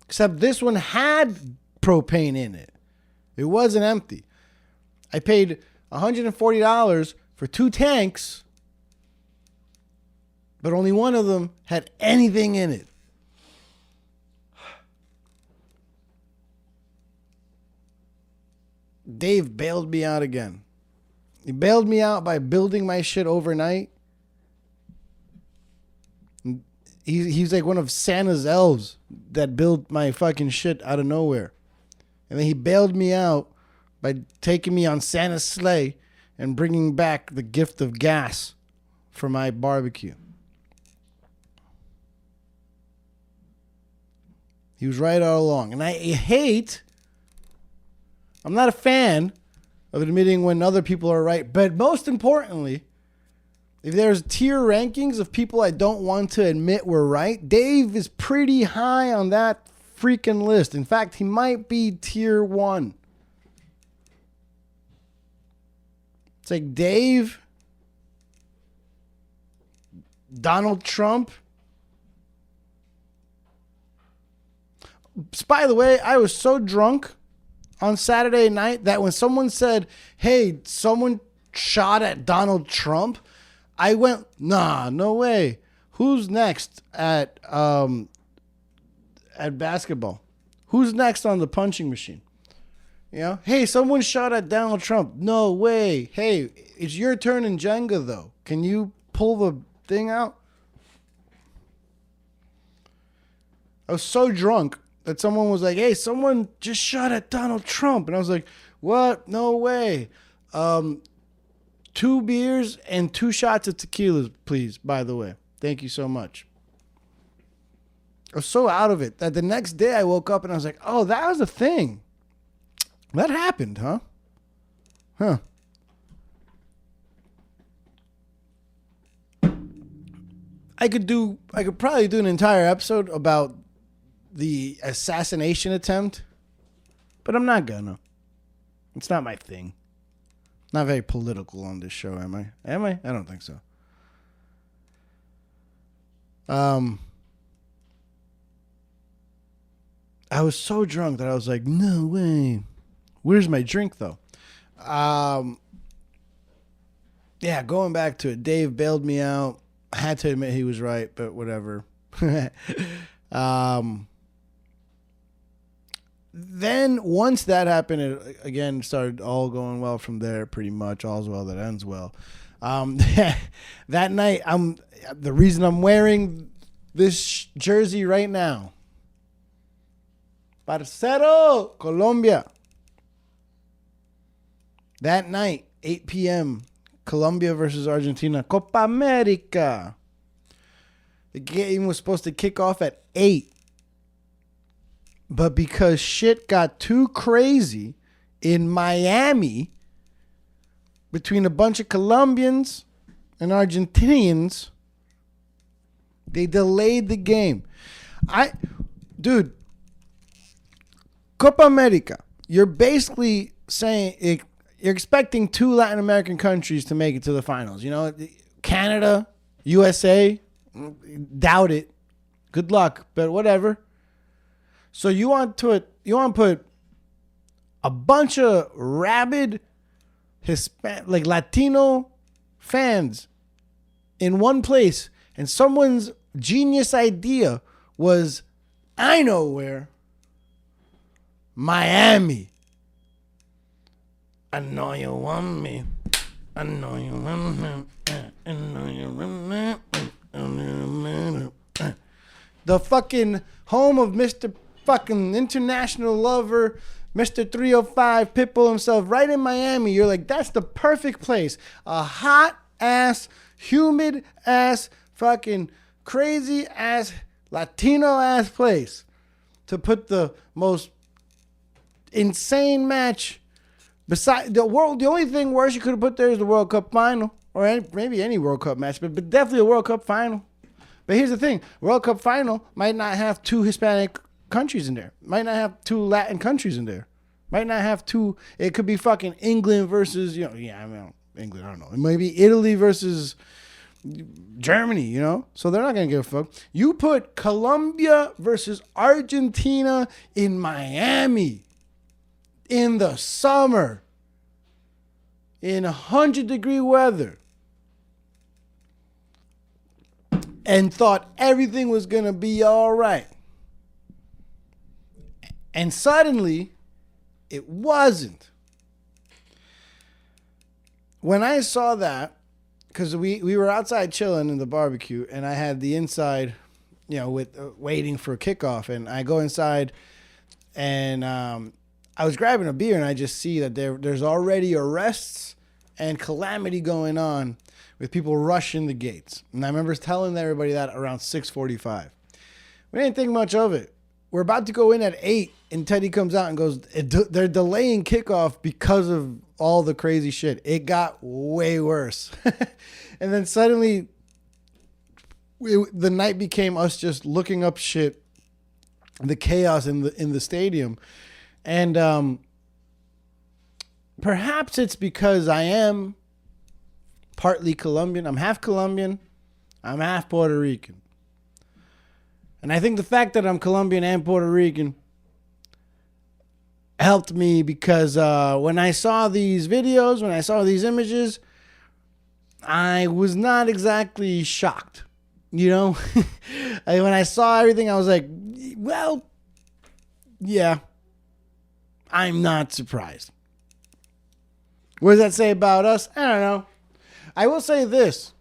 Except this one had propane in it. It wasn't empty. I paid $140 for 2 tanks, but only one of them had anything in it. Dave bailed me out again. He bailed me out by building my shit overnight. He's like one of Santa's elves that built my fucking shit out of nowhere. And then he bailed me out by taking me on Santa's sleigh and bringing back the gift of gas for my barbecue. He was right all along. And I'm not a fan of admitting when other people are right. But most importantly, if there's tier rankings of people I don't want to admit were right, Dave is pretty high on that freaking list. In fact, he might be tier 1. It's like Dave, Donald Trump. By the way, I was so drunk on Saturday night that when someone said, hey, someone shot at Donald Trump, I went, nah, no way. Who's next at basketball? Who's next on the punching machine? You know, hey, someone shot at Donald Trump. No way. Hey, it's your turn in Jenga, though. Can you pull the thing out? I was so drunk that someone was like, hey, someone just shot at Donald Trump. And I was like, what? No way. 2 beers and 2 shots of tequila, please, by the way. Thank you so much. I was so out of it that the next day I woke up and I was like, oh, that was a thing. That happened, huh? Huh. I could probably do an entire episode about the assassination attempt, but I'm not gonna. It's not my thing. Not very political on this show, am I? Am I? I don't think so. I was so drunk that I was like, no way. Where's my drink, though? Yeah, going back to it, Dave bailed me out. I had to admit he was right, but whatever. Then once that happened, it again started all going well from there. Pretty much all's well that ends well. That night, the reason I'm wearing this jersey right now, Parcero, Colombia. That night, 8 p.m., Colombia versus Argentina, Copa America. The game was supposed to kick off at 8. But because shit got too crazy in Miami between a bunch of Colombians and Argentinians, they delayed the game. Dude, Copa America, you're basically saying you're expecting 2 Latin American countries to make it to the finals. You know, Canada, USA, doubt it. Good luck, but whatever. So you want to put a bunch of rabid Latino fans in one place, and someone's genius idea was, I know where. Miami. I know you want me. I know you want me. I know you want me. The fucking home of Mr. fucking international lover, Mr. 305 Pitbull himself, right in Miami. You're like, that's the perfect place. A hot ass, humid ass, fucking crazy ass, Latino ass place to put the most insane match. Besides the world, the only thing worse you could have put there is the World Cup final, or maybe any World Cup match, but definitely a World Cup final. But here's the thing: World Cup final might not have 2 Hispanic countries in there. Might not have 2 Latin countries in there. Might not have 2. It could be fucking England versus England. I don't know. It might be Italy versus Germany. So they're not gonna give a fuck. You put Colombia versus Argentina in Miami. In the summer, in 100-degree weather, and thought everything was going to be all right. And suddenly, it wasn't. When I saw that, because we were outside chilling in the barbecue, and I had the inside, with waiting for kickoff, and I go inside, and I was grabbing a beer, and I just see that there's already arrests and calamity going on with people rushing the gates. And I remember telling everybody that around 6:45. We didn't think much of it. We're about to go in at 8, and Teddy comes out and goes, they're delaying kickoff because of all the crazy shit. It got way worse. And then suddenly, the night became us just looking up shit the chaos in the stadium. And perhaps it's because I am partly Colombian. I'm half Colombian. I'm half Puerto Rican. And I think the fact that I'm Colombian and Puerto Rican helped me because when I saw these videos, when I saw these images, I was not exactly shocked. You know, when I saw everything, I was like, well, yeah, I'm not surprised. What does that say about us? I don't know. I will say this.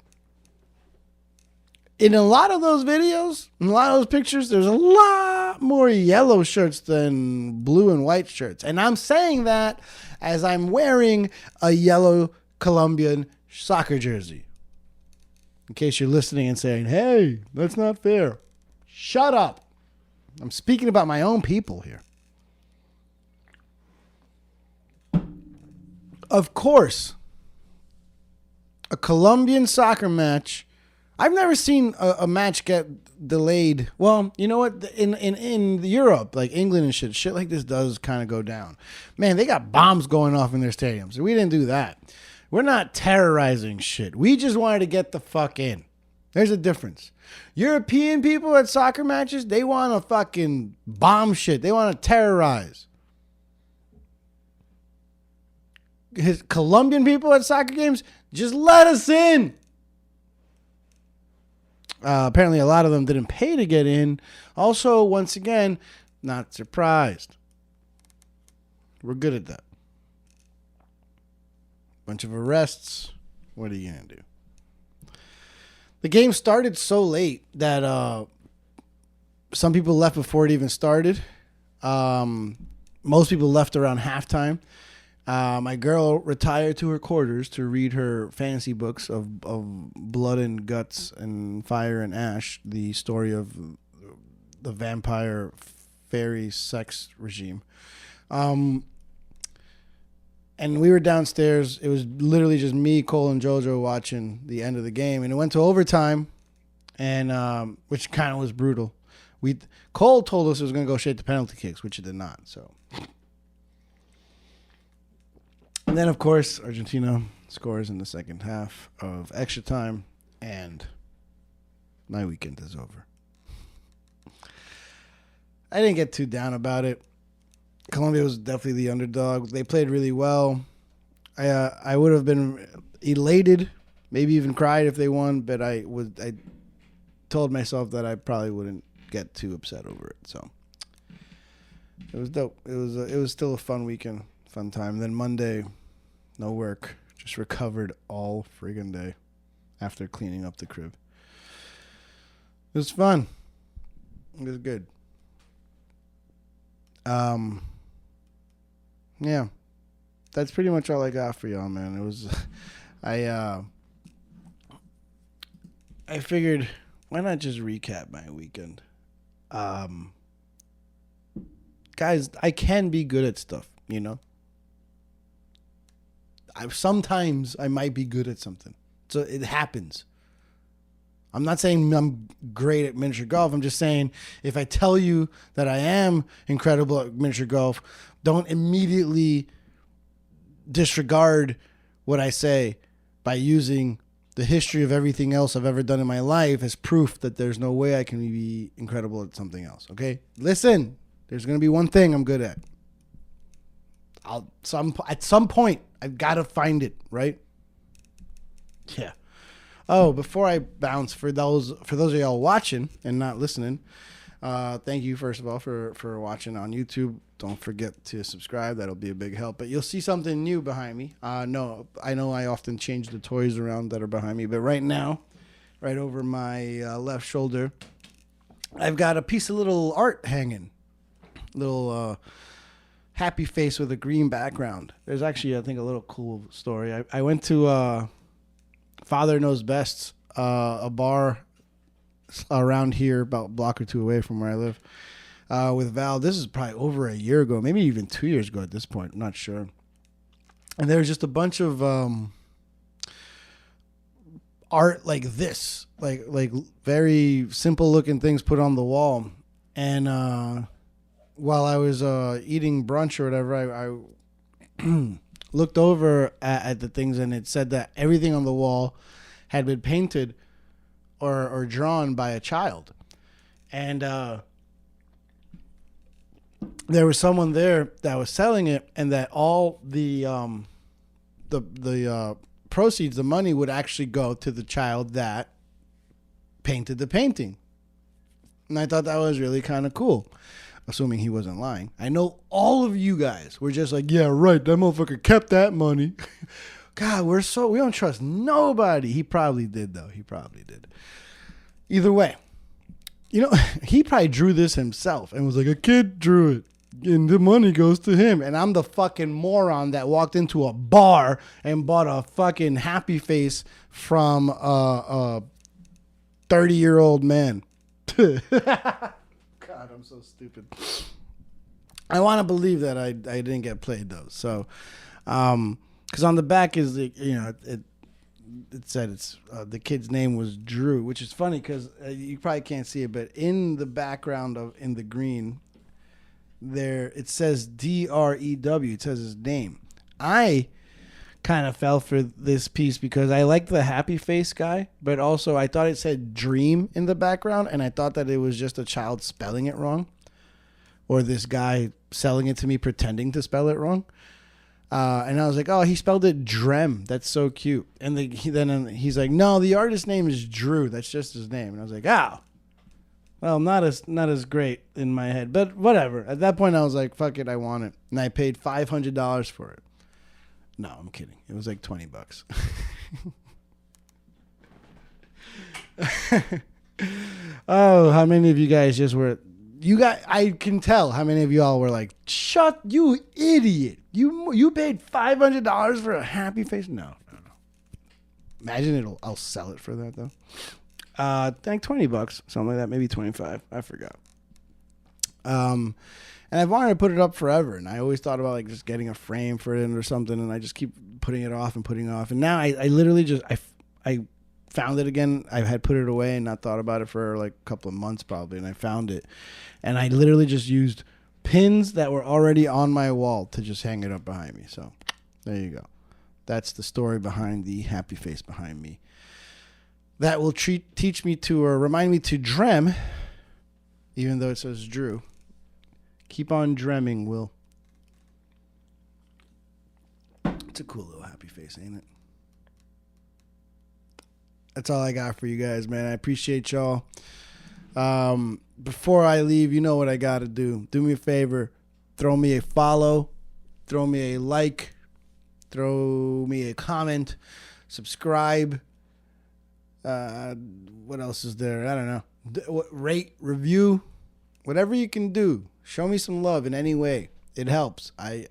In a lot of those videos, in a lot of those pictures, there's a lot more yellow shirts than blue and white shirts. And I'm saying that as I'm wearing a yellow Colombian soccer jersey. In case you're listening and saying, hey, that's not fair. Shut up. I'm speaking about my own people here. Of course, a Colombian soccer match. I've never seen a match get delayed. Well, you know what? In Europe, like England and shit like this does kind of go down. Man, they got bombs going off in their stadiums. We didn't do that. We're not terrorizing shit. We just wanted to get the fuck in. There's a difference. European people at soccer matches, they want to fucking bomb shit. They want to terrorize. Colombian people at soccer games, just let us in. Apparently a lot of them didn't pay to get in. Also, once again, not surprised. We're good at that. Bunch of arrests. What are you going to do? The game started so late that some people left before it even started. Most people left around halftime. My girl retired to her quarters to read her fantasy books of blood and guts and fire and ash, the story of the vampire fairy sex regime. And we were downstairs. It was literally just me, Cole, and JoJo watching the end of the game. And it went to overtime, and which kind of was brutal. Cole told us it was going to go straight to penalty kicks, which it did not. So, and then, of course, Argentina scores in the second half of extra time, and my weekend is over. I didn't get too down about it. Colombia was definitely the underdog. They played really well. I would have been elated, maybe even cried if they won, but I told myself that I probably wouldn't get too upset over it. So it was dope. It was still a fun weekend, fun time. Then Monday, no work, just recovered all friggin' day after cleaning up the crib. It was fun. It was good. Yeah, that's pretty much all I got for y'all, man. It was, I figured, why not just recap my weekend? Guys, I can be good at stuff, you know? Sometimes I might be good at something. So it happens. I'm not saying I'm great at miniature golf. I'm just saying if I tell you that I am incredible at miniature golf, don't immediately disregard what I say by using the history of everything else I've ever done in my life as proof that there's no way I can be incredible at something else. Okay? Listen, there's going to be one thing I'm good at. At some point, I've got to find it, right? Yeah. Oh, before I bounce, for those of y'all watching and not listening, thank you first of all for watching on YouTube. Don't forget to subscribe. That'll be a big help. But you'll see something new behind me. No, I know I often change the toys around that are behind me, but right now, right over my left shoulder, I've got a piece of little art hanging, little happy face with a green background. There's actually, I think, a little cool story. I went to Father Knows Best, a bar around here, about a block or two away from where I live, with Val. This is probably over a year ago, maybe even 2 years ago at this point. I'm not sure. And there was just a bunch of art like this, like very simple looking things put on the wall. And while I was eating brunch or whatever, I looked over at the things, and it said that everything on the wall had been painted or drawn by a child. And there was someone there that was selling it, and that all the proceeds, the money, would actually go to the child that painted the painting. And I thought that was really kind of cool, assuming he wasn't lying. I know all of you guys were just like, yeah, right, that motherfucker kept that money. God, we don't trust nobody. He probably did, though. He probably did. Either way, he probably drew this himself and was like, a kid drew it, and the money goes to him. And I'm the fucking moron that walked into a bar and bought a fucking happy face from a 30-year-old man. God, I'm so stupid. I want to believe that I didn't get played, though. So, because on the back is it said the kid's name was Drew, which is funny because you probably can't see it, but in the background in the green there, it says DREW. It says his name. I kind of fell for this piece because I like the happy face guy, but also I thought it said dream in the background, and I thought that it was just a child spelling it wrong, or this guy selling it to me pretending to spell it wrong. And I was like, oh, he spelled it Drem. That's so cute. And then he's like, no, the artist name is Drew. That's just his name. And I was like, oh, well, not as great in my head, but whatever. At that point, I was like, fuck it, I want it. And I paid $500 for it. No, I'm kidding. It was like $20. Oh, how many of you guys just were... I can tell how many of y'all were like, shut, you idiot. You paid $500 for a happy face? No. Imagine I'll sell it for that, though. Like $20, something like that, maybe 25. I forgot. And I've wanted to put it up forever, and I always thought about like just getting a frame for it or something, and I just keep putting it off. And now I literally just I found it again. I had put it away and not thought about it for like a couple of months probably, and I found it, and I literally just used pins that were already on my wall to just hang it up behind me. So there you go. That's the story behind the happy face behind me. That will teach me to, or remind me to drem, even though it says Drew. Keep on dremming, Will. It's a cool little happy face, ain't it? That's all I got for you guys, man. I appreciate y'all. Before I leave, you know what I got to do. Do me a favor. Throw me a follow. Throw me a like. Throw me a comment. Subscribe. What else is there? I don't know. Rate, review, whatever you can do. Show me some love in any way. It helps. I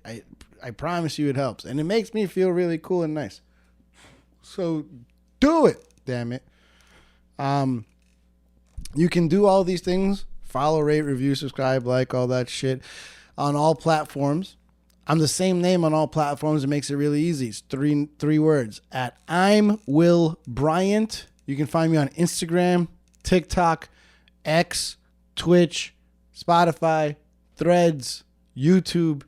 promise you it helps. And it makes me feel really cool and nice. So do it, damn it. You can do all these things. Follow, rate, review, subscribe, like, all that shit on all platforms. I'm the same name on all platforms. It makes it really easy. It's three words. At I'm Will Bryant. You can find me on Instagram, TikTok, X, Twitch, Spotify, Threads, YouTube,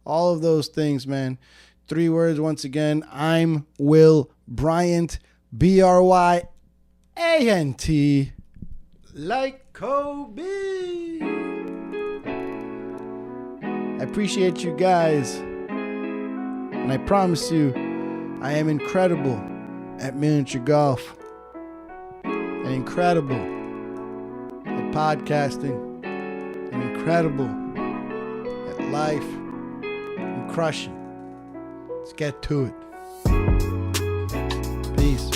all of those things, man. 3 words once again. I'm Will Bryant, Bryant, like Kobe. I appreciate you guys, and I promise you, I am incredible at miniature golf, and incredible at podcasting, and incredible at life. I'm crushing. Let's get to it. Peace.